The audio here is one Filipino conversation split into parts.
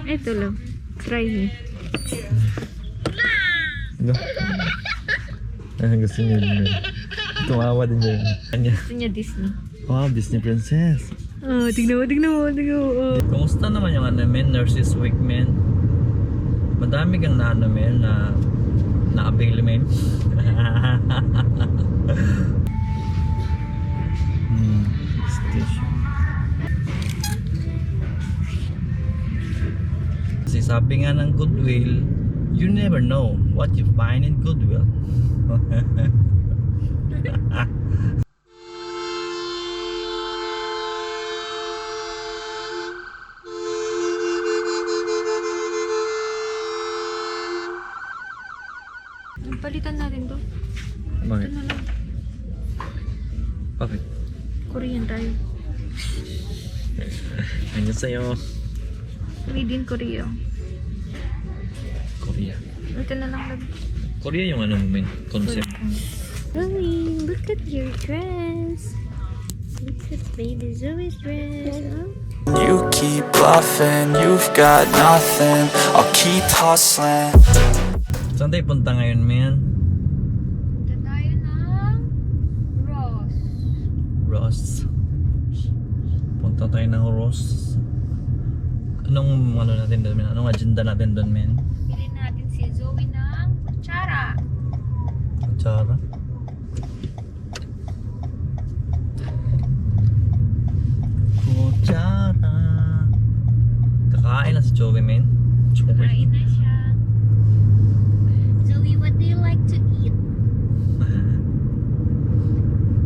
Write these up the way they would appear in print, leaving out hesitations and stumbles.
Ito lang. Try me. Ano? Gusto niya din. Tumawa din niya. Kanya. Gusto niya Disney. Wow, Disney Princess. Oh, tignan mo. Oh. Kumusta naman yung ano men, Nurses Week men? Madami kang na ano men, na-avail men. Station. Kasi sabi nga ng Goodwill, you never know what you find in Goodwill. Palitan natin to. Bakit? Ito na lang. Bakit? Korean tayo. Ano sa'yo? Made in Korea. Korea. Ito na lang. Korea yung ano mo concept. Zoe, look at your dress. Look at baby Zoe's dress. Oh. You keep bluffing, you've got nothing. I'll keep hustling. Saan tayo punta ngayon, men? Punta tayo ng Ross. Ross. Punta tayo ng Ross. Anong ano natin doon, men? Anong agenda natin doon, men? Bilhin natin si Zoe ng kutsara. Kutsara. Kutsara. Kakain na si Joey, men. Kain na siya. Zoe, what do you like to eat?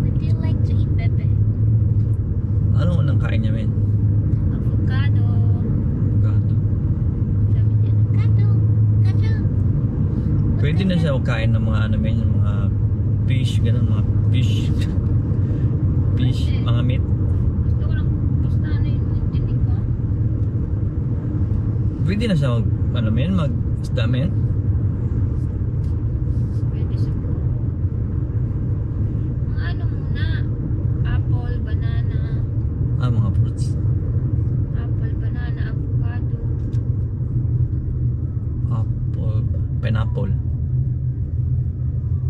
What do you like to eat, Bebe? Ano unang kain niya, men? Avocado. Avocado. Sabi niya, avocado. Pwede na siya kain ng mga ano, men, yung mga fish, ganun, mga fish. Fish, mga meat. Gusto ko lang, basta ano yung tinig ko. Pwede na siya mag, ano, men, mag-isda, men. Pwede sa mga ano muna. Apple, banana. Mga fruits. Apple, banana, avocado. Apple, pineapple.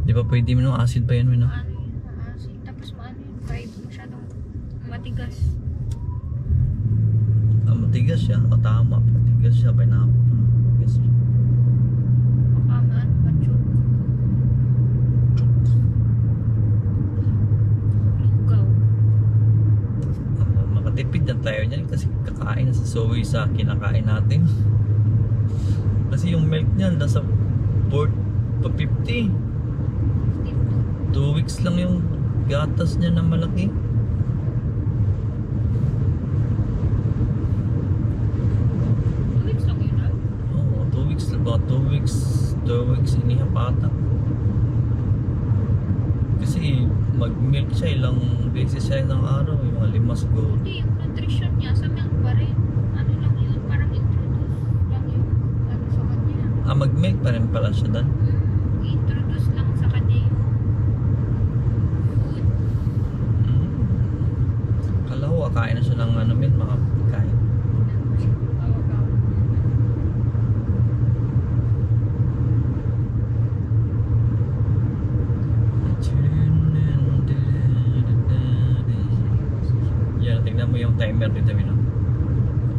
Di ba pwede mo nung acid pa yan, men, no? Ano yun, maasin. Tapos maano yun, fried. Masyadong matigas. Matigas siya. O tama, matigas siya, pineapple. Matigas siya. Baka maano, machoke. Lugaw. Makatipid na tayo niyan kasi kakain na si Zoe sa kinakain natin. Kasi yung milk niya nasa 4 pa 50. 2 weeks lang yung gatas niya na malaki. Tuwix lang yun, ah. Oo, 2 weeks lang ba? 2 weeks inihap ata. Kasi mag-milk siya ilang beses siya ilang araw, yung mga 5 siguro. Hindi, yung nutrition niya sa milk pa rin. Ano lang yun, parang introduce lang yung ano sa kanya. Mag-milk pa rin pala siya dan. I-introduce lang sa kanya yung food. Kala ko kakain na siya ng ano men, mga pagkain. Awag-awag. Yan, tingnan mo yung timer dito, men.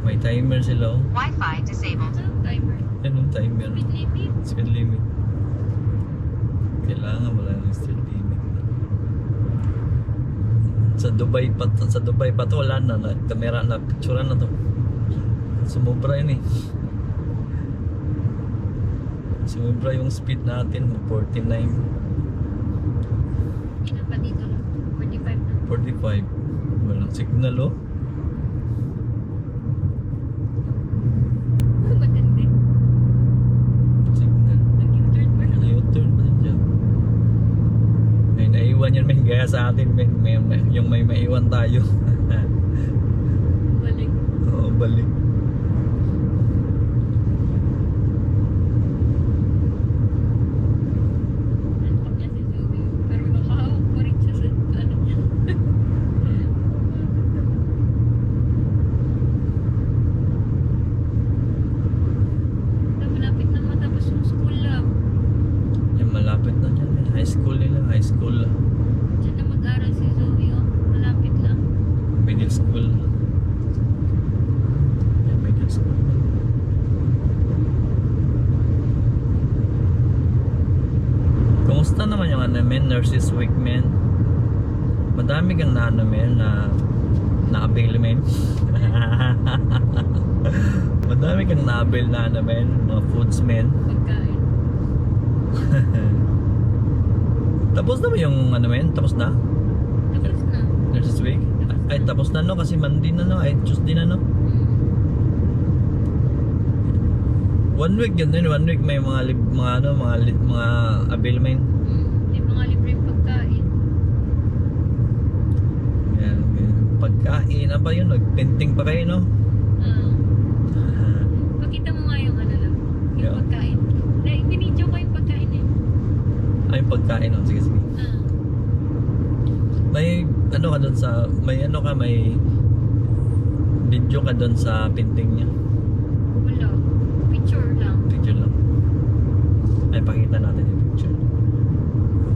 May timer sila, oh. Wi-Fi disabled. Anong timer? Anong timer? Speed limit. Speed limit. Kailangan wala ng speed limit. Sa Dubai pa to wala na, kamera na picture na to. Sumobra yun eh. Sumobra yung speed natin, 49, Ilan pa dito lang? 45 na. 45. Walang signal, oh. Matindi. Signal. Nag-U-turn pa na. U-turn pa din dyan. May naiwan yan, may gaya sa atin, yung may maiwan tayo. Balik. Oo, balik. Antok niya si Zoe. Pero nakahawak pa rin siya sa ano niya. men, Nurses Week, men. Madami kang na ano, men, na-avail, men. Madami kang na-avail na ano, men, mga foods, men. Pagkain. Tapos na ba yung ano, men? Tapos na? Tapos na. Nurses Week? Ay, tapos na, no? Kasi Monday na, no? Ay, Tuesday na, no? 1 week yun, 1 week may mga avail, men. Yung mga libreng pagkain. Yan, pagkain, apa yun? Nag-painting pa kayo, no? Pakita mo nga yung ano lang. Yung Yeah. pagkain. Binidyo ko yung pagkain eh. Ay, pagkain, no? Sige, sige. May ano ka doon sa may video ka doon sa painting niya. Wala. Picture lang. Picture lang. Ay, pakita natin yung picture.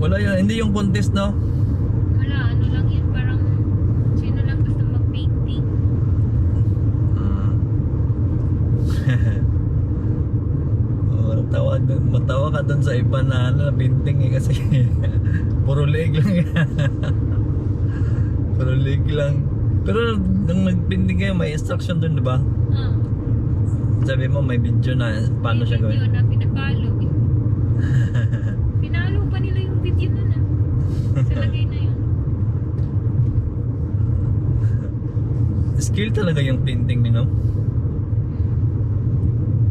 Wala yun, hindi yung contest, no? Wala. Ano lang yun. Parang sino lang gusto mag-painting. Matawa ka doon sa iba na ano, painting eh, kasi puro leg lang yan. Puro leg lang. Pero nung nag-painting kayo, may instruction doon, di ba? Sabi mo may video na paano siya May gawin. video na pinapalo. Pinalo pa nila yung video nun ah. Sa lagay na yun. Skill talaga yung painting, no?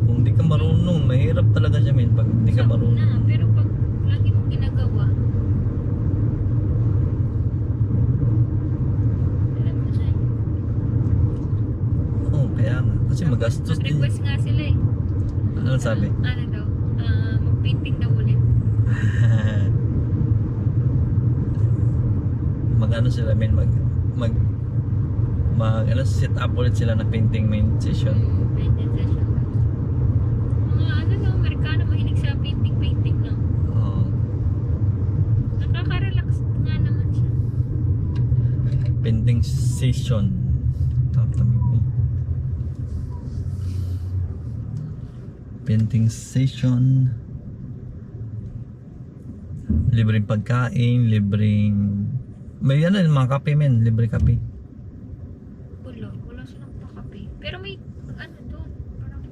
Kung di ka marunong, mahirap talaga siya, men, pag di ka Sa marunong. una, pero pag lagi mong ginagawa, alam mo na. Oo, kaya nga. Kasi magastos din. Mag-request nga sila eh. Ano sabi? Ano daw? Mag-painting daw ulit. Mag-ano sila, men, ano, set up ulit sila na painting main session. Painting session. Mga ano daw, Amerikano mahilig sa painting lang. Oo. Nakaka-relax nga naman siya. Painting session. Painting session. Libreng pagkain, libreng... May ano, mga kape, men, libre kape. Wala silang pakape. Pero may ano doon, parang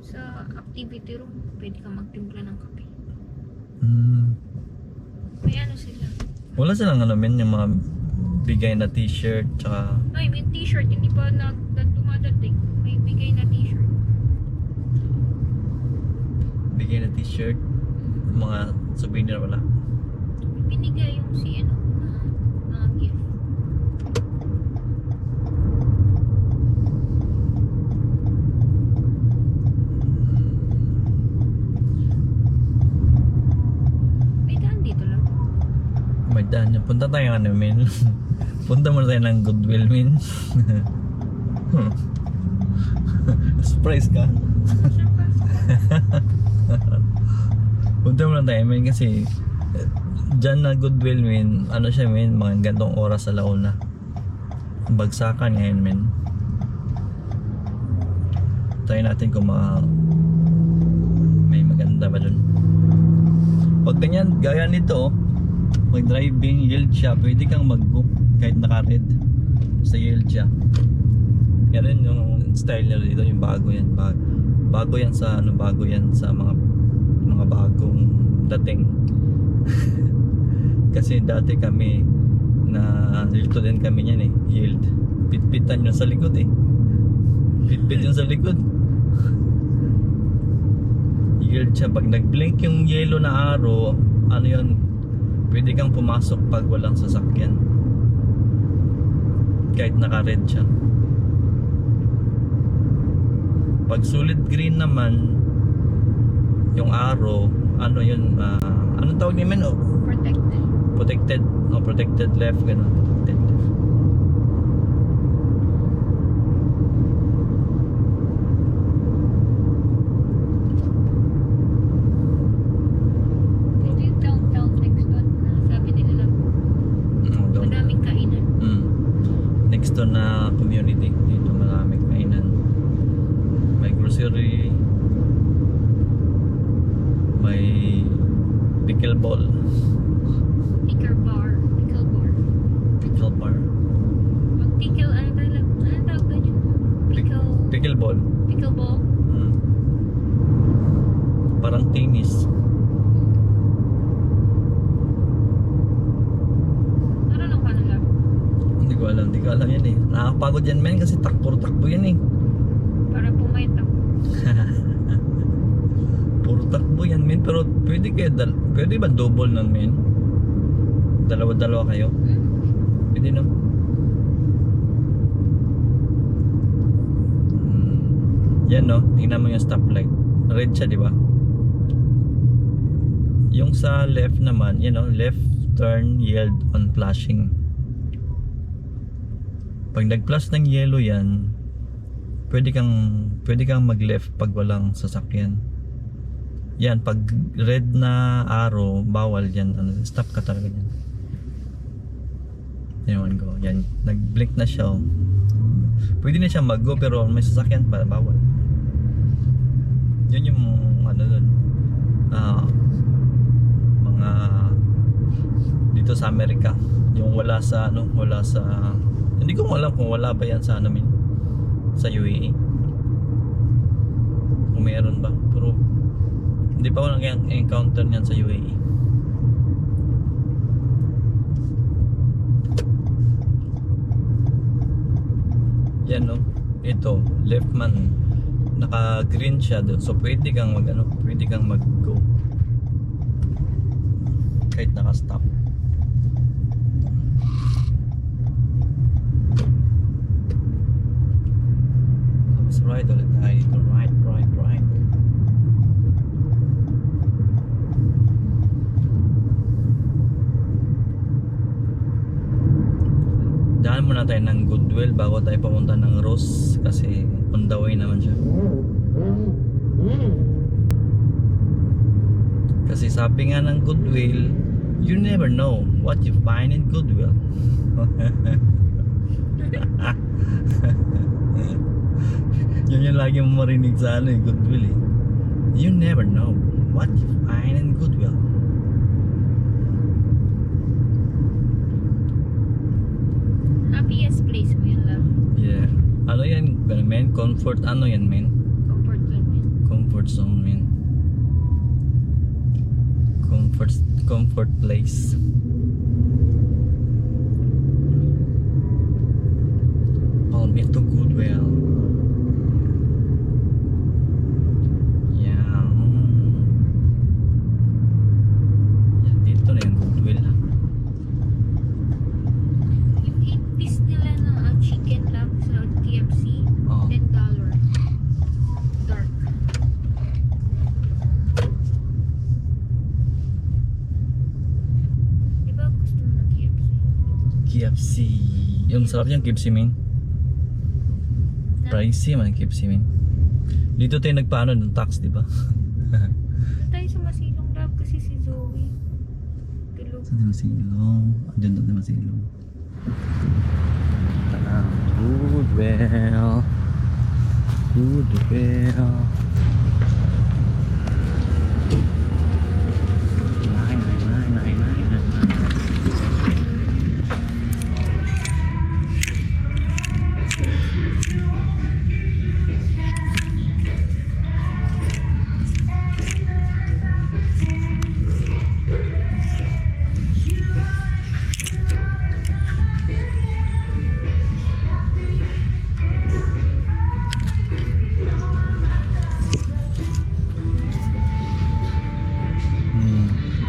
sa activity room, pwede kang magtimpla ng kape. May ano sila. Wala silang ano, men, yung mga bigay na t-shirt, tsaka... Ay, may t-shirt, hindi pa dumadating. May bigay na t-shirt. Bigay na t-shirt, mga souvenir wala. Binigay yung si ano, na gift. May daan dito lang. May daan yun. Punta tayo ano, men. Punta muna tayo ng Goodwill, men. Surprise ka? Saan pa? Punta muna tayo, men, kasi dyan na Goodwill, men, ano siya, men, mga gantong oras sa launa. Bagsakan ngayon, men. Tayo natin kung may maganda ba dun. Pag ganyan, gaya nito, mag-driving, yield siya, pwede kang mag-go kahit naka-red sa yield siya. Yan rin yung style nila dito, yung bago yan. Bago yan sa ano, bago yan sa mga bagong dating. Kasi dati kami na dito din kami niyan eh, yield. Pitpitan yun sa likod eh. Pitpit yun sa likod. Yield siya. Pag nag-blink yung yellow na arrow, ano yun, pwede kang pumasok pag walang sasakyan. Kahit naka-red siya. Pag solid green naman, yung arrow, ano yun, anong tawag niya, men? Oh, Protected. protected left, gano'n. Protected left. Ito yung downtown next doon na sabi nila lang. Madaming kainan. Next to na community, dito maraming kainan. May grocery, may pickleball. Pickleball. Parang tennis. Marunong ka na lang. Hindi ko alam yan eh. Nakakapagod yan men kasi puro takbo yan eh. Para pumayat ako. Puro takbo yan men, pero pwede ba double nun men? Dalawa-dalawa kayo? Pwede no? Yan no, tingnan mo yung stoplight. Red siya, di ba? Yung sa left naman, left turn yield on flashing. Pag nag-flash ng yellow yan, pwede kang mag-left pag walang sasakyan. Yan, pag red na arrow, bawal yan. Stop ka talaga yan. Yan, go. Yan, nag-blink na siya. Oh. Pwede na siya mag-go pero may sasakyan pa, bawal. Yun yung doon. Mga dito sa Amerika, yung wala sa hindi ko alam kung wala ba yan sa namin sa UAE. Kung meron ba, pero hindi pa ako nag-encounter niyan sa UAE. Yan no, ito left man, naka green siya doon, so pwede kang mag-go kahit naka-stop. Tapos right ulit tayo dito, right. Daan muna tayo ng Goodwill bago tayo papunta ng Ross kasi on the way naman siya. Kasi sabi nga ng Goodwill, you never know what you find in Goodwill. Yun yung lagi mo marinig sa Goodwill eh. You never know what you find in Goodwill. Happiest place mo yun lang. Yeah. Ano yan, men? Comfort zone, men. Comfort place. I'll meet to Goodwill. Yeah. Yan, dito na yung Goodwill. Yung 8-piece nila na chicken lang sa KFC, Oh. $10. Dark. Diba gusto mo ng KFC? KFC. Yung sarap yung KFC, men. Pricey man ang KFC, men. Dito tayo nagpaano ng tax, di ba? Doon tayo sa Masilong Lab kasi si Zoe. Tulog. Sa Masilong. Andyan doon sa Masilong. Goodwill.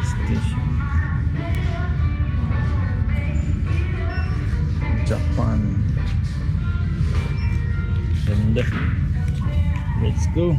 Station. Japan. Ganda. Let's go.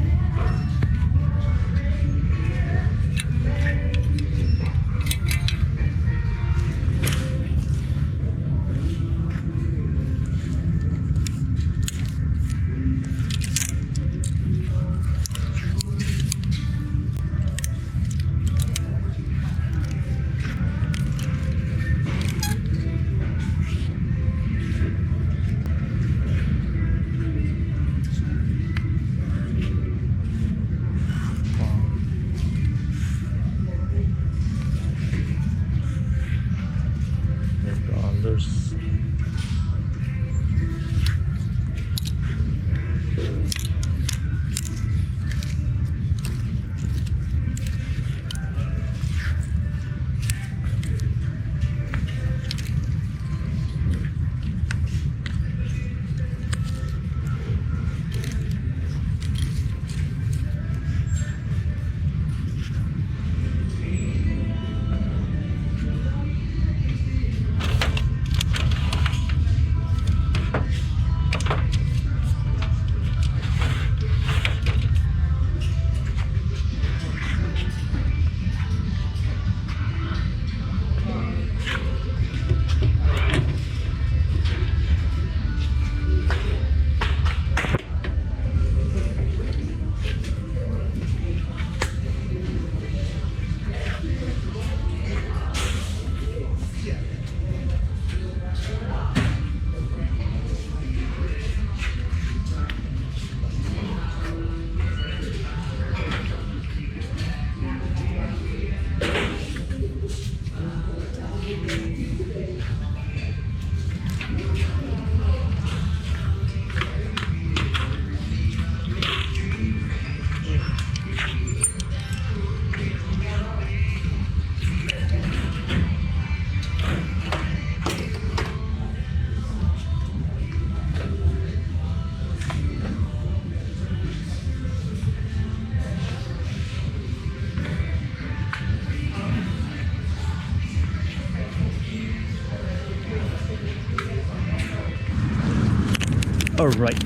Alright.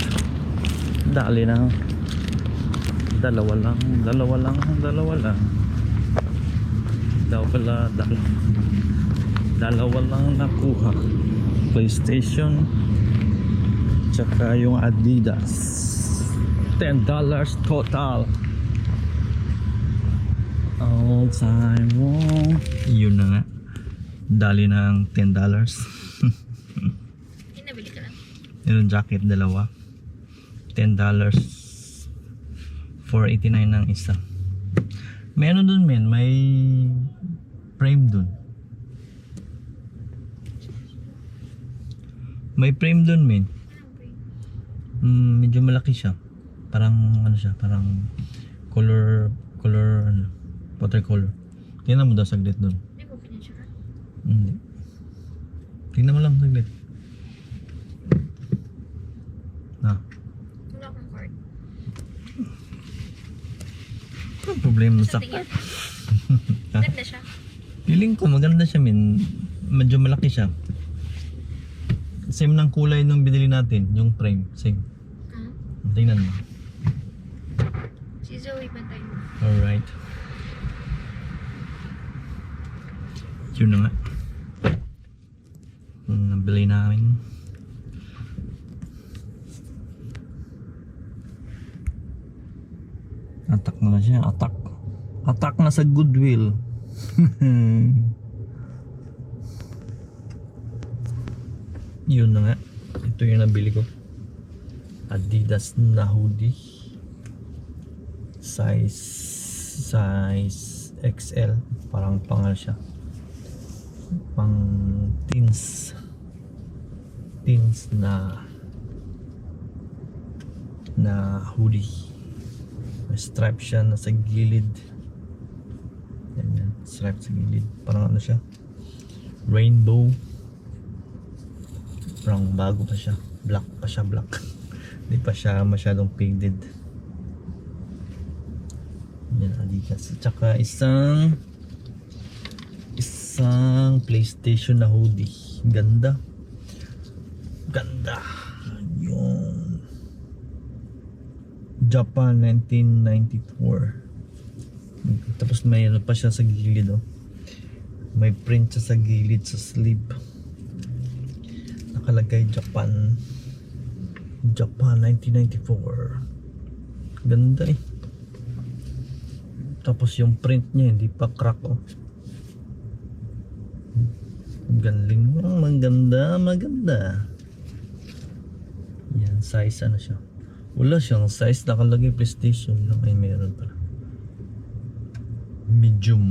Dali na. Dalawa lang. Dalawa lang nakuha. PlayStation tsaka yung Adidas. $10 total. All time long. Yun na nga. Dali ng $10. Nabili ka lang. Yung jacket dalawa. $10. $4.89 ng isa. May ano dun men, may frame dun. May frame dun men. Medyo malaki siya. Parang ano siya, parang color ano, watercolor. Tingnan mo daw saglit dun. Hindi ko pinensya. Hindi. Tingnan mo lang saglit. Ah. Wala akong card. Ano problema mo Sa sa tingin. Ha? Ganda siya. Feeling ko maganda siya min. Medyo malaki siya. Same ng kulay nung binili natin, yung frame. Same. Tingnan mo. Si Zoe bantay mo. Alright. Yun na nga. Yung nabili namin. Attack na siya. Attack. Attack na sa Goodwill. Yun na nga. Ito yung nabili ko. Adidas na hoodie. Size XL. Parang pangal siya. Pang teens. Teens na hoodie. May stripe siya na sa gilid. Yan. Stripe sa gilid. Parang ano siya. Rainbow. Parang bago pa siya. Black pa siya. Black. Hindi pa siya masyadong faded. Yan, Adidas. Tsaka isang PlayStation na hoodie. Ganda. Yun. Japan 1994. Tapos may ano pa siya sa gilid, oh. May print siya sa gilid sa sleeve. Nakalagay Japan 1994. Ganda eh. Tapos yung print niya hindi pa crack, oh. Galing. Maganda. Yan, size ano siya. Wala siyang size, nakalagay PlayStation lang. Ay, meron pala. Medium.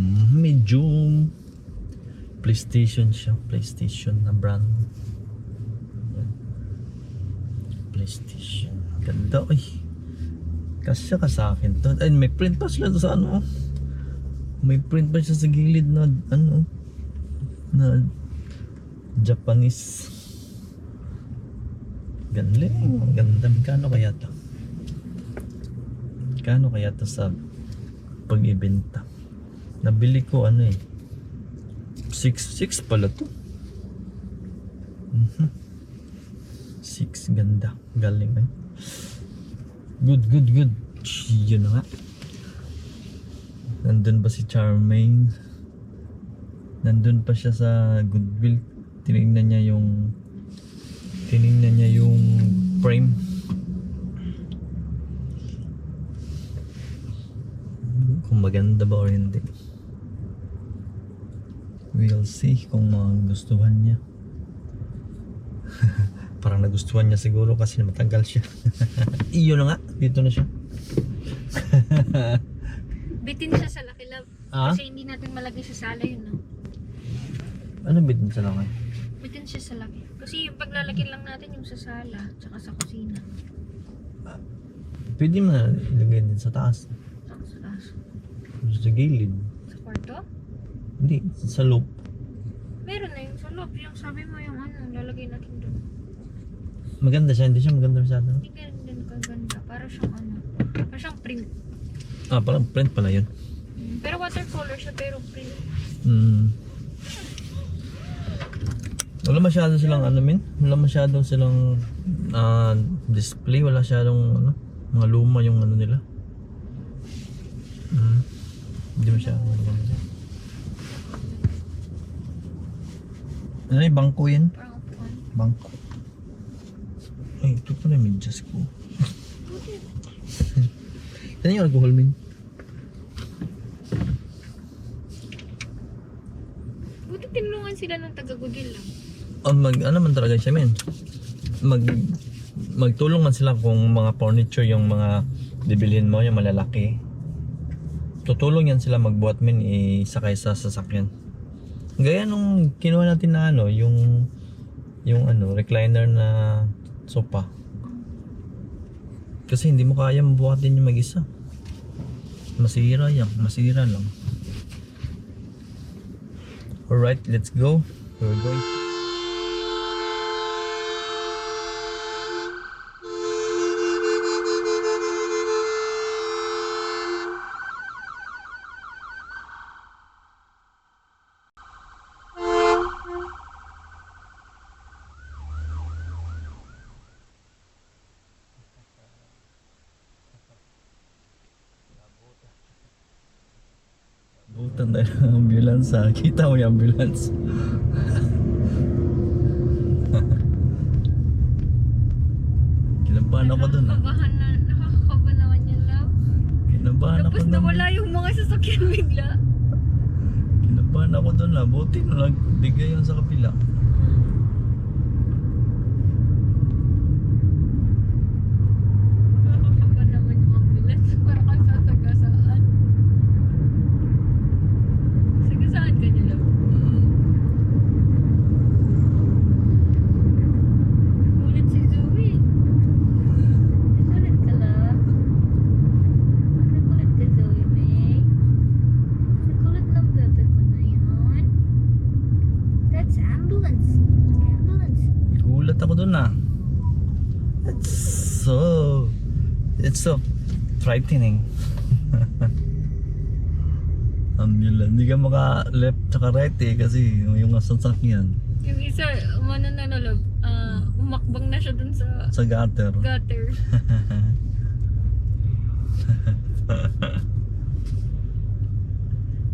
PlayStation siya. PlayStation na brand. Yan. PlayStation. Ganda, ay. Kasya ka sa akin to. Ay, may print pa sila sa ano. May print pa siya sa gilid na ano. Na Japanese. Galing. Ganda. Kano kaya to sa pag-ibenta? Nabili ko ano eh. 6 pala to. 6. Ganda. Galing eh. Good. Yun na nga. Nandun ba si Charmaine? Nandun pa siya sa Goodwill. Tinignan niya yung frame. Kung maganda ba o hindi. We'll see kung magustuhan niya. Parang nagustuhan niya siguro kasi matagal siya. Iyon na nga. Dito na siya. Bitin siya sa Lucky Love. Ah? Kasi hindi natin malagay sa sala yun, no? Ano bitin sa lakay? Bitin siya sa Lucky. Kasi yung paglalagay lang natin yung sa sala, tsaka sa kusina. Pwede mo na ilagay din sa taas. Tsaka sa taas. Sa gilid. Sa kwarto? Hindi, sa loop. Meron na yung sa loob. Yung sabi mo yung ano, lalagay natin doon. Maganda siya, hindi siya maganda masyado. Hindi ganun din kaganda. Para siyang ano, para siyang print. Parang print pala yun. Pero watercolor siya, pero print. Wala masyado silang ano min. Wala masyadong silang display. Wala masyadong ano, mga luma yung ano nila. Hindi masyadong ano. Ano yung bangko yan? Parang upuan. Bangko. Ay, ito pala yung medyas ko. Yan yung alcohol min. Buti tinulungan sila ng taga-Goodwill lang. Ano man talaga siya min. Magtulong man sila kung mga furniture yung mga bibilhin mo, yung malalaki. Tutulong yan sila magbuhat min isakay sa sasakyan. Gaya nung kinuha natin na ano, yung ano, recliner na sofa. Kasi hindi mo kaya mabuhatin yung mag-isa. Masira yan, masira lang. Alright, let's go. We're going. Butan tayo ng ambulance ha. Kita mo yung ambulance. Kinabahan ako dun ha. Nakakakabahan naman yan, love. Kinabahan ako Tapos dun. nawala yung mga sasakyan bigla. Kinabahan ako dun ha. Buti na lang. Bigay yun sa kapila. Nakakakabahan naman yung ambulance. Para kang sasagasaan. Sagasaan ka niya, love. Nagulat si Zoe. Nagulat ka, love. Nagulat ka, Zoe, May. Nagulat ng bebe ko na yun. That's ambulance. Ambulance. Gulat ako dun ha. It's so frightening. Ambulance. Hindi ka maka left tsaka right eh kasi yung sasakyan Yung isa, love, umakbang na siya dun sa sa gutter. gutter.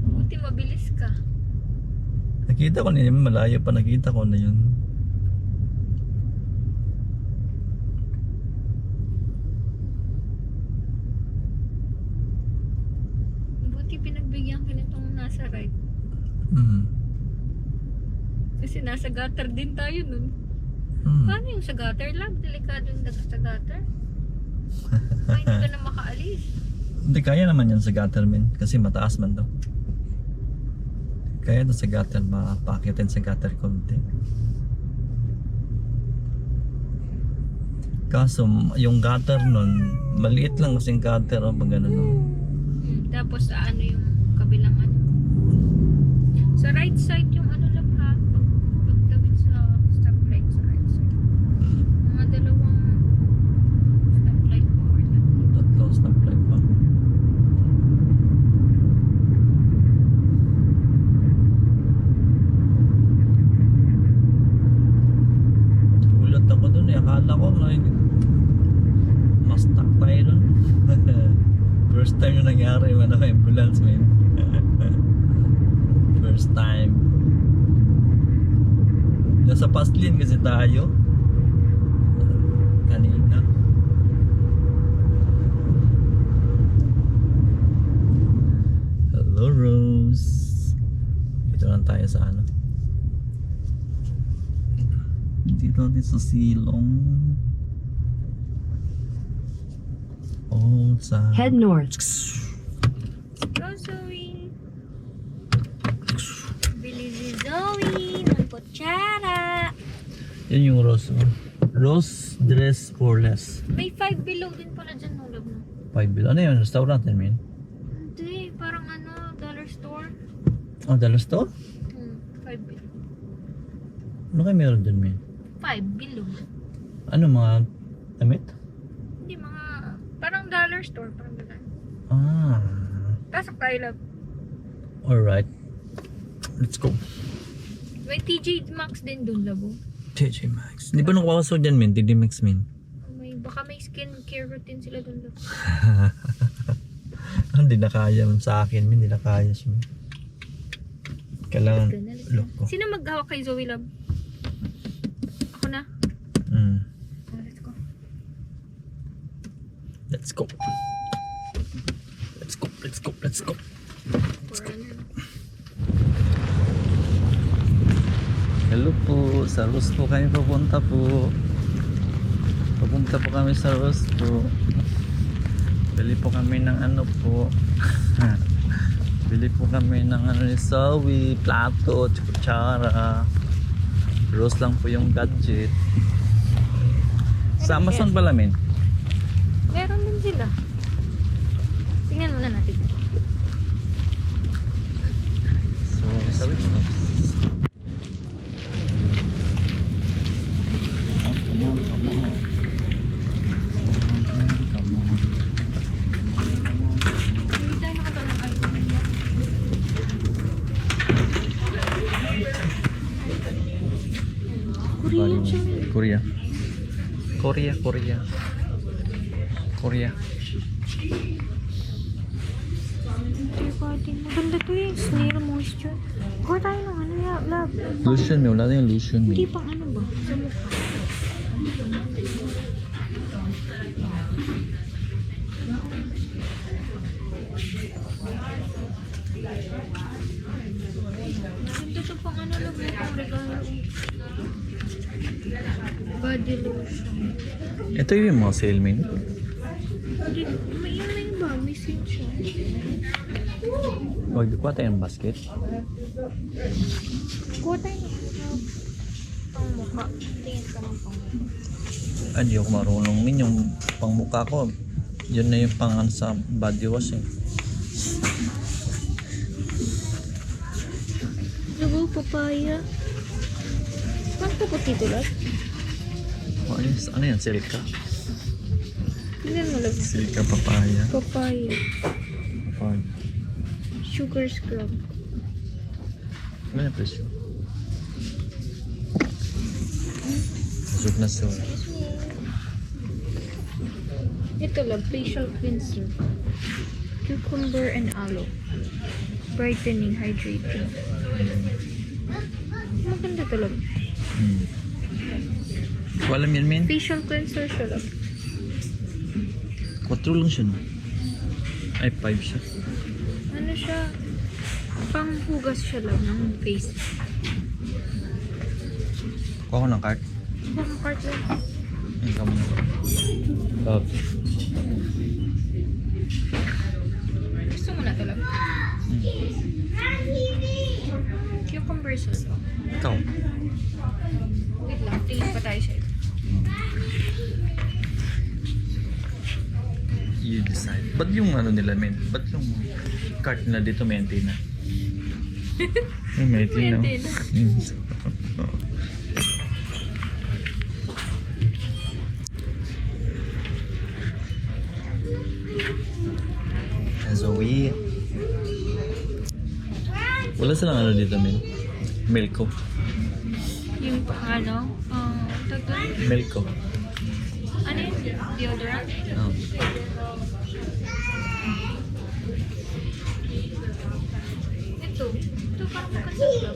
Buti mabilis ka. Nakita ko na yun, malayo pa nakita ko na yun. Buti pinagbigyan ka nitong nasa right. Kasi nasa gutter din tayo nun. Paano yung sa gutter, love? Delikado yung dagat sa gutter. Ay, hindi ka na makaalis. Hindi, kaya naman yan sa gutter min kasi mataas man daw. Kaya doon sa gutter, mapakitin sa gutter konti. Kaso yung gutter nun, maliit lang kasing gutter o pag gano'n. Tapos ano yung kabilang ano. Sa right side yung ano, love, ha? Pagtawid sa stoplight sa right side. Mga dalawang stoplight pa or tatlo. Tatlo stoplight pa. Gulat ako dun eh. Akala ko mas stuck tayo dun. First time yung nangyari yung ambulance man. First time. Nasa fast lane kasi tayo. Kanina. Hello Rose. Dito lang tayo sa ano. Dito natin sa silong. Oh, sa Head north. Go, Zoe! Bili si Zoe ng kutsara. Yan yung Rose. Rose dress for less. May 5 below din pala dyan, no, love, no? 5 bill. Ano yun? Restaurant I mean? Hindi, parang ano, dollar store. Oh, dollar store? 5 below. Ano kayo meron dun, man? 5 below. Ano mga damit? Hindi, mga, parang dollar store, parang gano'n. Ah. Pasok tayo, love. Alright. Let's go. May TJ Maxx din dun, labo. JJ Max. Di ba nung kakasok dyan, men? TJ Max, men? Baka may skincare routine sila dun, labo. Hindi na kaya man sa akin, men. Hindi na kaya siya. Kailangan, look ko. Sino maghawak kay Zoe, love? Ako na? Mm. Oh, let's go. Let's go. Let's go, let's go, let's go. For ano? Hello po, sa Rose po kami papunta po. Papunta po kami sa Rose po. Bili po kami ng ano po. Bili po kami ng ano ni Zoe, plato, kutsara. Rose lang po yung gadget. Sa Amazon pala, men. Meron din sila. Tingnan muna natin. So, sabi ko. Come on, come on. Come on. Hindi tayo nakatalang iPhone niya. Korean siya. Korea. Korea, Korea. Korea. Maganda to yung snail moisture. Kuha tayo ng ano ya, love. Lotion, may wala tayong lotion, Hindi may. pang ano ba? Sa mukha. Ganda to pang ano love mo pang regalo. Body lotion. Ito yung mga sale, men. Hindi, may yun na yun ba? May scent siya. Magkuha tayo ng basket. Kuha tayo ng pang mukha. Tingin ka ng pang mukha. Hindi ako marunong, min. Yung pangmukha ko, yun na yung pang ano, sa body wash, eh. Labo, papaya. Saan ka po dito, love? Ano yan? Silka? Tingnan mo, love. Silka papaya. Papaya. Papaya. Sugar scrub. Ano yung presyo? Masuk na so. Ito love, facial cleanser. Cucumber and aloe. Brightening, hydrating. Maganda to love. Walam yan, men. Facial cleanser siya love. 4 lang siya, no? Ay, 5 siya. Ano siya? Panghugas siya love ng face. Kuha ko ng cart. Pang part lang. Ang kamo. Love. Gusto mo na to love. Cucumber sauce. Ikaw. Wait lang, tingin pa tayo sa'yo. You decide. Ba't yung ano nila, men? Ba't yung cart nila dito may antenna? May antenna. May antenna. Zoe. Wala silang ano dito, men. Milko. Yung pang ano? Tagdun? Milko. Ano yun? Deodorant? Oh. Ito. Ito parang maganda.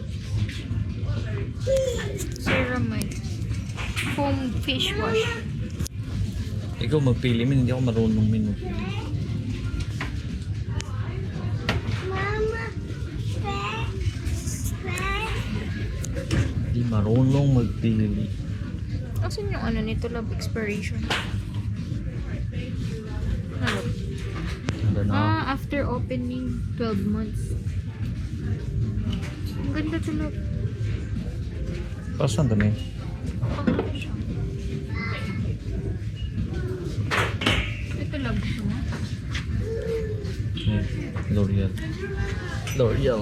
Ceramide. Foam face wash. Ikaw magpili, men. Hindi ako marunong, men. Hindi marunong magpili. Asan yung ano nito, love expiration? Ano? Ano na? After opening, 12 months. Ang ganda to, love. Para saan to, men? Ano siya? Ito, love siya. L'Oreal. L'Oreal.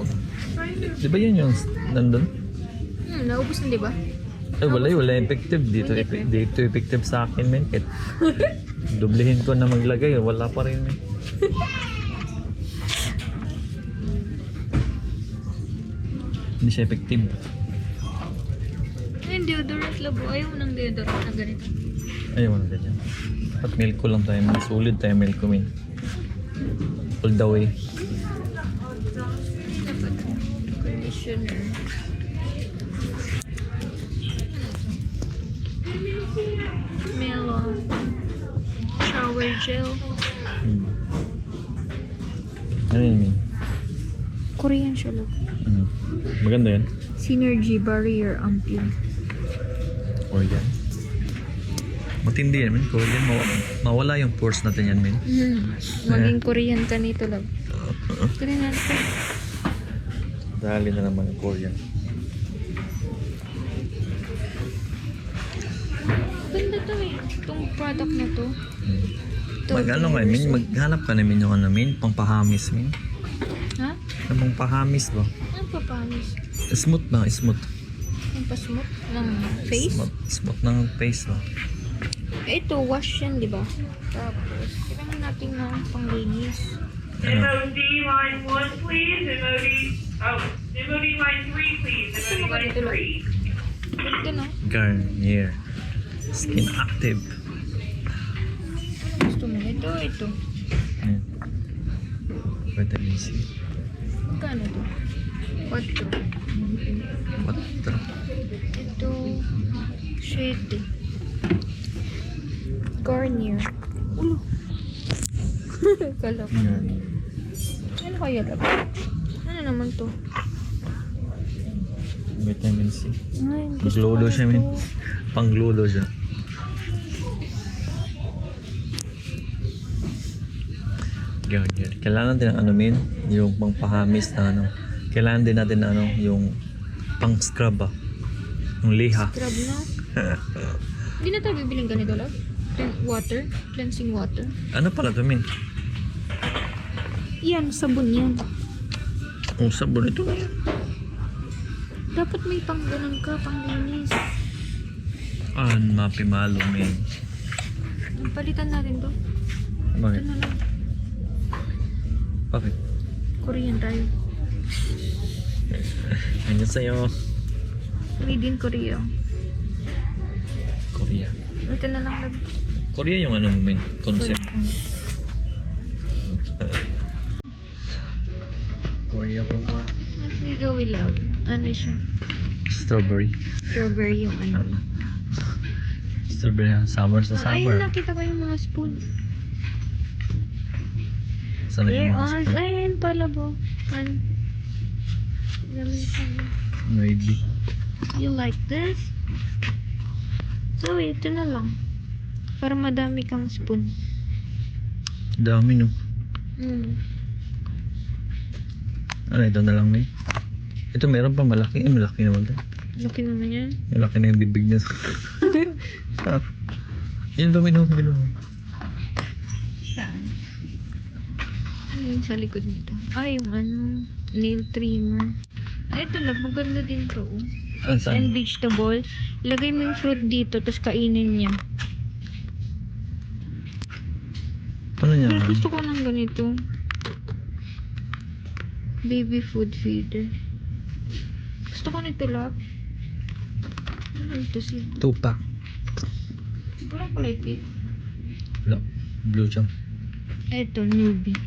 Di ba yun yung nandun? Naubos na, di ba? Ay, wala effective. Dito, dito effective sa akin, men. Kahit dublihin ko na maglagay, wala pa rin, men. Hindi siya effective. Labo, ayaw mo ng deodorant na ganito. Ayaw na ganyan. Dapat milk ko lang tayo. Sulit tayo milk ko, min. All the way. Dapat conditioner. Melon. Shower gel. Hmm. Ano yun, min? Korean siya, look. Maganda yan. Synergy Barrier Ampule. Korean. Matindi yan, min. Korean. Mawala yung pores natin yan, min. Maging Korean ka nito, love. Korean natin. Dali na naman yung Korean. Ganda to eh. Itong product na to. Ito, Mag-ano nga, min? Maghanap ka namin yung ano, min? Pangpahamis, min. Ha? Anong pahamis ba? Ano pa panis? Smooth ba? Smooth. Ang pasmooth ng face? Smooth ng face ba? Ito, wash yan, di ba? Tapos, kailangan natin ng panglinis. Ano? MOD line 1, please. MOD line 3, please. MOD line 3. Ito, no? Garnier. Skin Active. Ano gusto mo? Ito. Ayan. Vitamin C. Magkano to? 4. 4. Ito, 7. Garnier. Ulo. Kala ko. Ayan. Ano kaya lab? Ano naman to? Vitamin C. Ay, gusto ko Panglulo na siya, to. min. Panglulo siya. Garnier. Kailangan din ng ano, min? Yung pangpahamis na ano. Kailangan din natin na ano, yung pang-scrub ba? Yung liha. Scrub na. Hindi na tayo bibiling ganito lab? Water? Cleansing water? Ano pala to, min? Yan, sabon yan. Ang sabon ito na yan. Dapat may pang ganun ka, pang linis. Mapimalo, min. Palitan natin to. Bakit? Ito na lang. Bakit? Korean tayo. Ganyan sa'yo. Made in Korea. Korea. Ito na lang lab. Korea yung ano, min? Concept. Korea po ba? Dito we love. Ano siya? Strawberry. Strawberry yung ano. Strawberry. Summer sa Ayun, summer. nakita ko yung mga spoon. Sana yung mga spoon. Ayun pala bo. Ano? Gamit siya. Maybe. You like this? So, ito na lang. Para madami kang spoon. Dami, no? Ano, ito na lang, may. Ito meron pa malaki. Malaki naman to. Laki naman yan. Malaki na yung bibig niya. Yan ba, minum? Saan? Ano yung sa likod nito? Ay, yung ano, nail trimmer. Ay, ito lang. Maganda din to. Oh. Ah, saan? And vegetable. Lagay mo yung fruit dito, tapos kainin niya. Ano niya? Pero gusto ko ng ganito. Baby food feeder. Gusto ko nito lang. Ano ito siya? Tupak. Walang kulay Wala. Blue jam. Ito, newbie.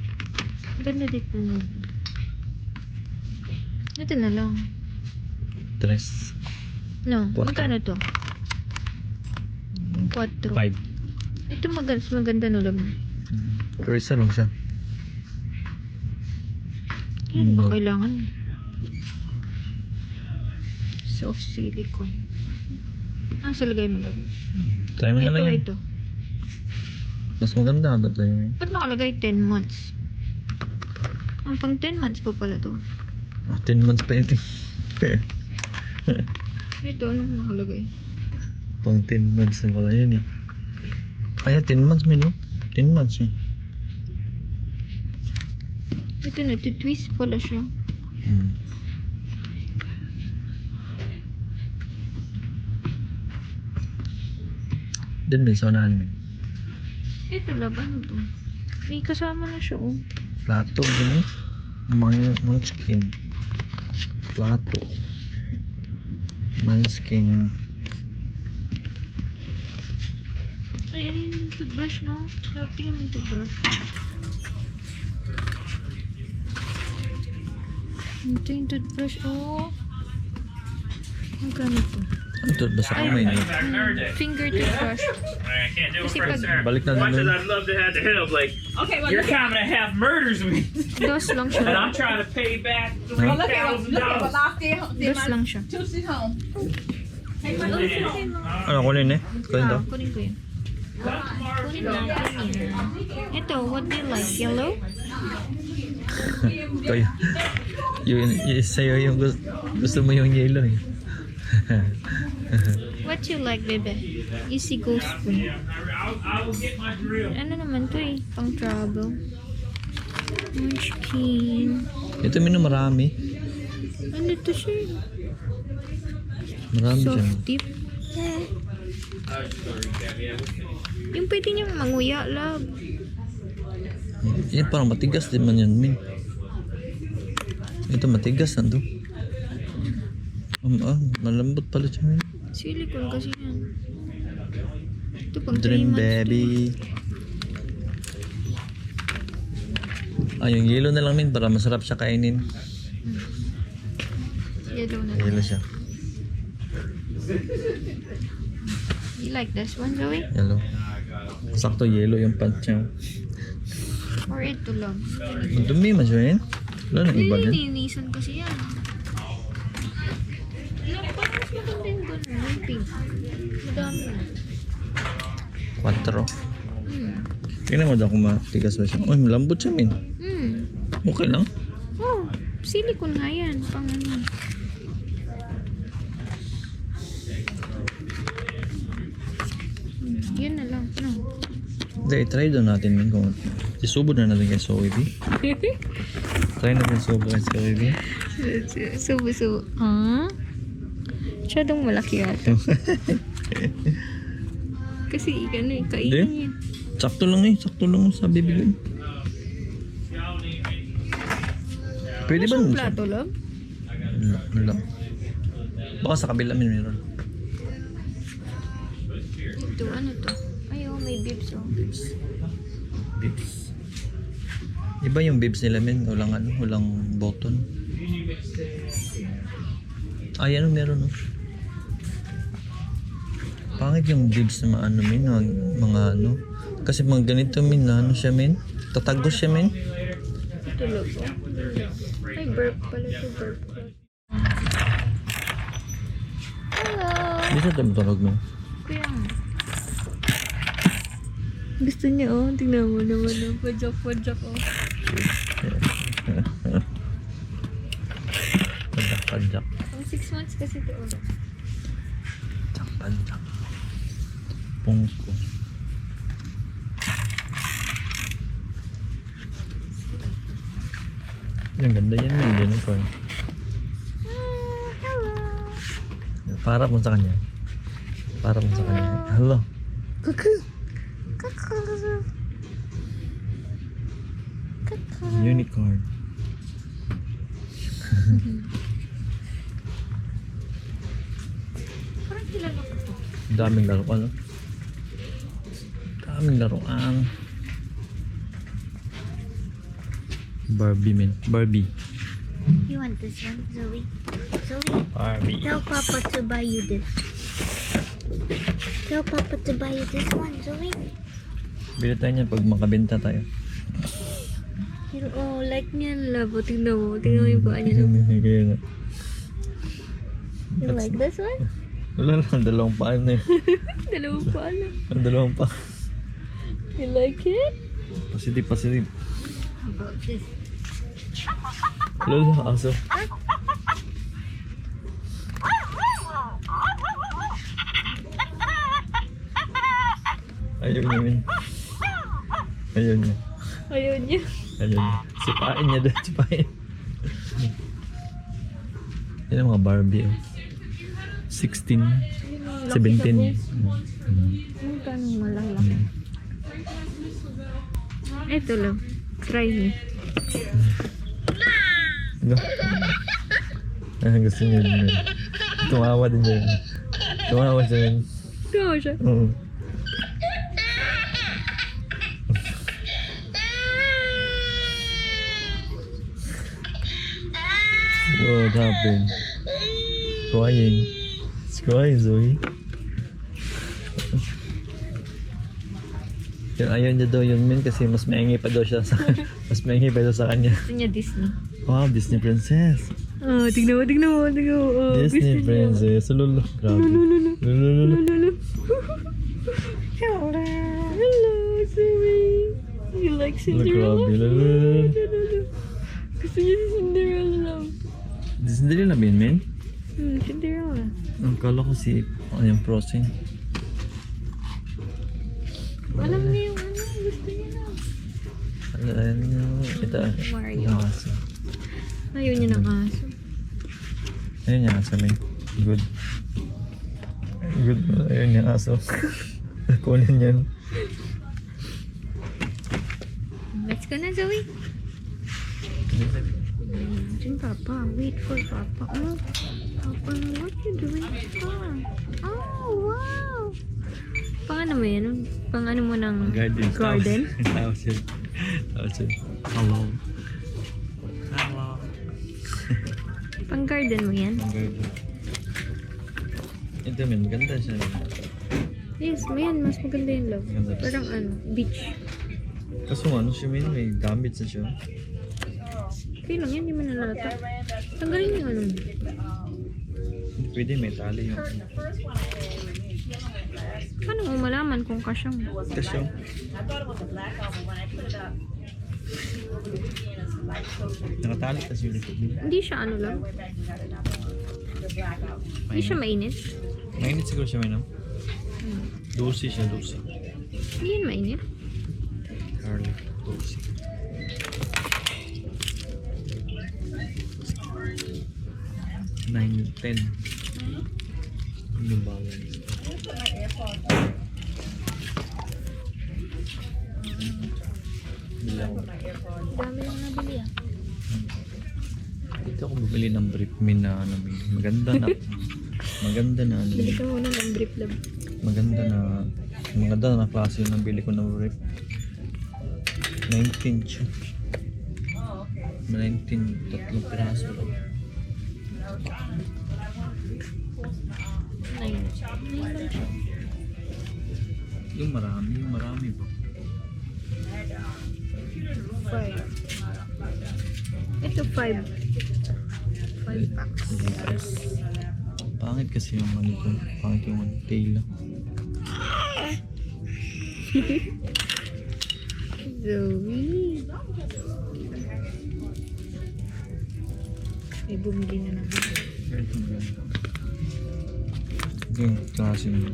Ganda dito newbie. Ito na lang. Tres. No, Quattro. magkano to? 4. 5. Ito maganda no lang. Pero isa lang siya. Yan ba kailangan? Soft silicone. Ah, sa lagay mo lang. Try mo na lang yan. Ito. Mas maganda. Dapat yun. Ba't nakalagay 10 months? Ang pang 10 months pa pala to. 10 months pa yun. Ito, anong nakalagay? Pang 10 months na pala yun eh. Kaya 10 months mo, no? 10 months eh. Ito na, twist pala siya. Din may saunahan mo. Ito lang, ano to? May kasama na siya, oh. Plato, gano'n. Munchkin. Plato. Munchkin. Ay, ano yung toothbrush, no? Tingnan mo yung toothbrush. Ito yung toothbrush, oh. Magkano to? Ito, basta kamay niya. Finger toothbrush. I can't do it Kasi for pag- sir. Balik na Much as doon. I'd love to have the help, like, Okay, well, your look at, time and a half murders me, Dos lang and I'm siya. trying to pay back well, look at what $3,000. I stay home. Dos lang siya. Tuesday home. Hey, my Ano, kunin eh? Kunin daw. Kunin ko yun. Kunin natin yan. Ito, what do you like? Yellow? Ito sa'yo yung gusto mo yung yellow eh. What you like, bebe? Easy go spoon. I will get my drill. Ano naman to eh? Pang travel. Munchkin. Ito mino marami. Ano to siya? Marami siya. Soft tip. Yung pwede niya manguya, love. Yan parang matigas din man yan, min. Ito matigas nando. Malambot pala siya, min. Silicone kasi yan. Ito pang 3 Dream months to. baby. Yung yellow na lang, min, para masarap siya kainin. Yellow na. Yellow siya. You like this one, Zoe? Yellow. Sakto yellow yung pants niya. Or ito lang? Madumi man siya, min. Wala nang iba yan. Nilinisan kasi yan. Parang mas maganda yung ganun. Yung pink. Madami na. 4. Hmm. Tingnan mo daw kung matigas ba siya. Uy, malambot siya, min. Hmm. Okay lang. Oh, silicone nga yan. Pang ano. Yun na lang. No. Hindi, try daw natin, min. Kung isubod na natin kay Zoe B. Try natin subod kay Zoe B. Subo. Ah? Masyadong malaki yata. Kasi ano eh, kainin Hindi. niya. Sakto lang eh. Sakto lang sa bibigyan. Pwede ba? Siyang plato, love? Wala. Baka sa kabila min meron. Ito, ano to? Ay, oh, may bibs, oh. Bibs. Iba yung bibs nila, min. Walang button. Ay, ano meron, oh. Pangit yung bibs na maano, min. Mga ano. Kasi mga ganito, min, na ano siya, min. Tatagos siya, min. Ito, love, oh. Ay, burp pala ito, burp ko. Hello! Hindi siya tumutulog, min. Kuya nga. Gusto niya, oh. Tingnan mo naman, oh. Pajak, oh. Pajak. Pang 6 months kasi ito, oh. Pajak. Pungko. Ang ganda yan, min. Unicorn. Hello! Para mo sa kanya. Para mo sa kanya. Hello. Kuku! Kuku! Kuku! Unicorn. Parang kilala ko to. Daming laruan, no? Daming laruan. Barbie, man. Barbie. You want this one, Zoe? Zoe, Barbie. tell Papa to buy you this. Tell Papa to buy you this one, Zoe. Bili tayo niya pag makabenta tayo. Oh, like niya, love. O, tingnan mo. Tingnan mo yung paa niya. Kaya nga. You like this one? Wala lang, dalawang paan na yun. Dalawang paa lang. Ang dalawang paan. You like it? Positive, positive. How about this? Lalo, aso. Ayaw niya, min. Ayaw niya. Ayaw niya. Ayaw niya. Sipain niya doon, sipain. Yan ang mga Barbie, oh. 16, 17. Ang tanong malaki. Ito lang. Try me. Ano? Gusto niya din. Tumawa din siya. Tumawa siya. Ito siya. Oo. What happened? Crying. It's crying, Zoe. Yung ayaw niya daw yun, Min, kasi mas maingi pa daw siya sa mas maingi pa daw sa kanya. Gusto niya Disney. Wow, Disney princess. Oh, tignan mo. Oh, Disney princess. Lolo. Grabe. Lolo. Hello, Zoe. You like Cinderella? Grabe. Lolo. Gusto niya si Cinderella. Disney na bin, Min? Cinderella. Ang kala ko si, ano yung Frozen. Alam niya yung ano, gusto niya na. Ayan niya. Ito. Mario. Yung aso. Ayaw niya ng aso. Ayun yung aso, Min. Good. Good. Ayun yung aso. Kunin yan. Let's go na, Zoe. Papa, wait for Papa. Oh, Papa, what you doing? Oh, wow. Pang ano mo yan? Pang ano mo ng garden? Tawag siya. Hello. Pang garden mo yan? Ang garden. Ito, Min. Maganda siya. Yes, man, mas maganda yung love. Maganda. Parang ano, beach. Kaso ano siya, Min? May damit sa siya. Okay lang yan, hindi mo nalalata. Tanggalin yung ano mo. Pwede may tali yung Paano mo malaman kung kasya mo? kasyo. Nakatali kasi yung likod niya. Hindi siya ano lang. Hindi siya mainit. Mainit siguro siya, Min, no? Dulce siya, dulce. Hindi yan mainit. Carla, dulce. $9, $10. Yung balance. Bilang. Dami lang nabili ah. Dito ako bumili ng brief min na ano, Min. Maganda na ano. Bili ka muna ng brief lab. Maganda na klase yung nabili ko ng brief. 19 siya. 19, tatlong piraso lang. 9 lang siya. Yung marami ba? 5. Ito 5. 5 packs. Pangit kasi yung ano ko. Pangit yung ano, tail. Zoe. May bumili na naman. Ito yung klase mo.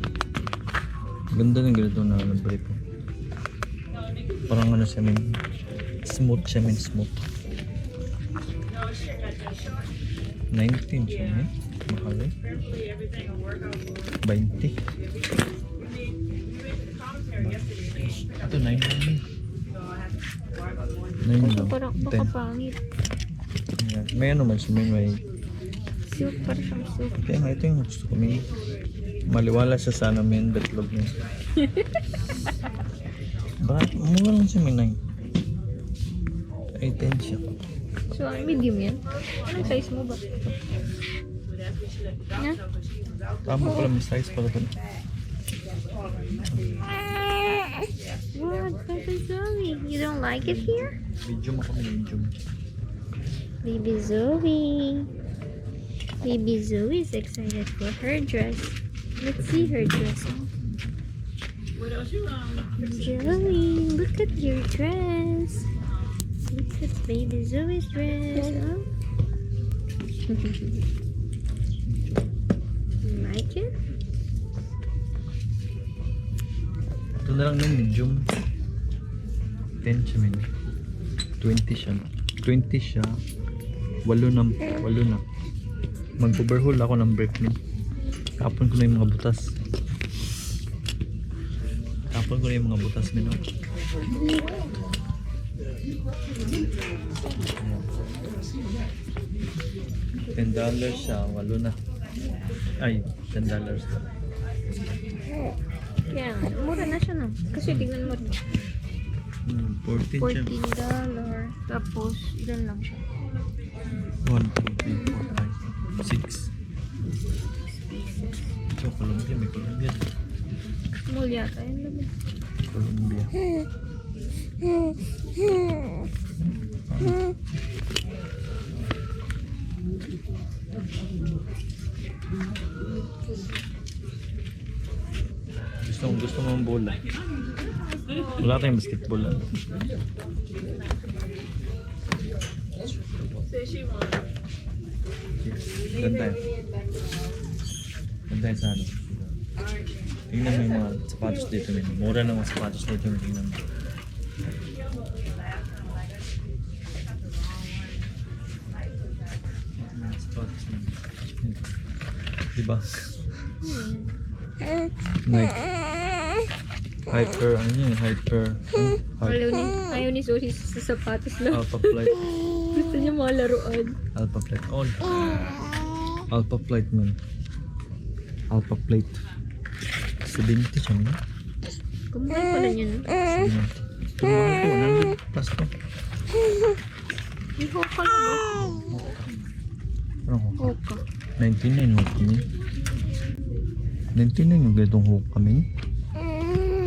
Ganda ng ganito na ano, brief. Parang ano siya, Min. Smooth siya, Min. Smooth. 19 siya, eh. Mahal eh. 20. Ito, 9 lang, Min. 9 Kaso lang. parang 10. baka pangit. Ayan. May ano man siya, Min. May... Silk, parang siyang silk. Kaya nga, ito yung gusto ko, Min. Maliwala siya sana, Min. Betlog niya. Bakit? Mura lang siya, Min. 9. Ay, 10 siya. So, medium yan? Anong size mo ba? Na? Tama pala, may size pala ito. What? Papa Zoe? You don't like it here? Medium ako, medium. Baby Zoe. Baby Zoe is excited for her dress. Let's see her dress. Zoe, look at your dress. Look at baby Zoe's dress. Oh. You like it? Ito na lang yung medium. 10 siya, Min. 20 siya. 20 siya. 8 na. Mag-overhaul ako ng brief, Min. Kapon ko na yung mga butas. Min. Oh. $10 siya. 8 na. Ay, $10 na. Yeah, mura na siya no. Kasi tingnan mo. 14 siya. $14. Tapos, ilan lang siya. 1, 2, 3, 4, 5, 6. Ito, Colombia. May Colombia. Small yata yun. Labi. Colombia. Gusto mong bola. Wala tayong basketball. Doon tayo. Doon tayo sa ano. Tingnan mo yung mga sapatos dito. Mura ng mga sapatos dito. Tingnan mo. Mga sapatos na. Diba? Like, hyper, ano yun? Hyper. Ayaw ni Zoe sa sapatos lang. Alpha Flight. Gusto niya mga laruan. Alpha Flight. All. Alpha Flight, man. Alpha Flight. 70 siya, man. Kumahal pala niya, no? 70. Tumahal po. Plus to. Yung Hoka na ba? Ano ko? Hoka. 99 hook kami. 99 yung ganitong hook kami.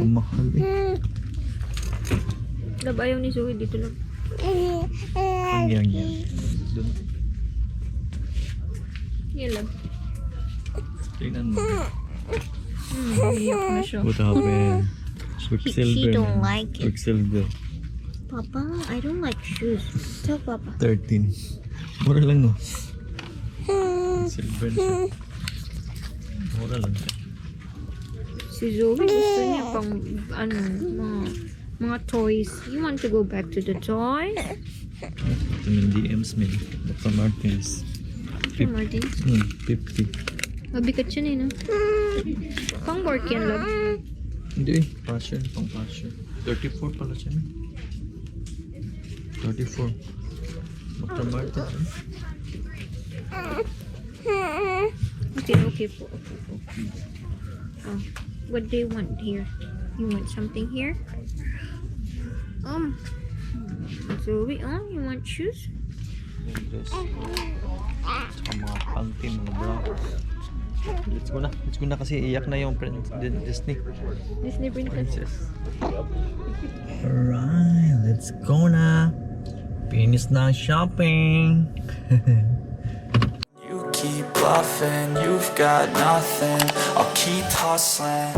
Ang mahal eh. Lab, ayaw ni Zoe dito lang. Ang yan. Doon. Yan lang. Tingnan mo. Iyak na siya. What happened? Quicksilver. He don't man. like it. Quicksilver. Papa, I don't like shoes. Tell Papa. 13. Mura lang no. Quicksilver na siya. Mura lang siya. Si Zoe gusto niya pang ano, mga toys. You want to go back to the toys? Ito yung DMs min. Dr. Martins. Sir Martins? 50. Mabigat siya eh, no? Pang work yan, love. Hindi eh. Passion. Pang passion. 34 pala siya. 34. Dr. Martins. Okay po. Oh, what do you want here? You want something here? Zoe, you want shoes? Yung dress. Tsaka mga panty, mga bra. Let's go na kasi iyak na yung Disney. Disney princess. Alright, let's go na. Finish na ang shopping. You keep bluffing, you've got nothing. I'll keep hustling.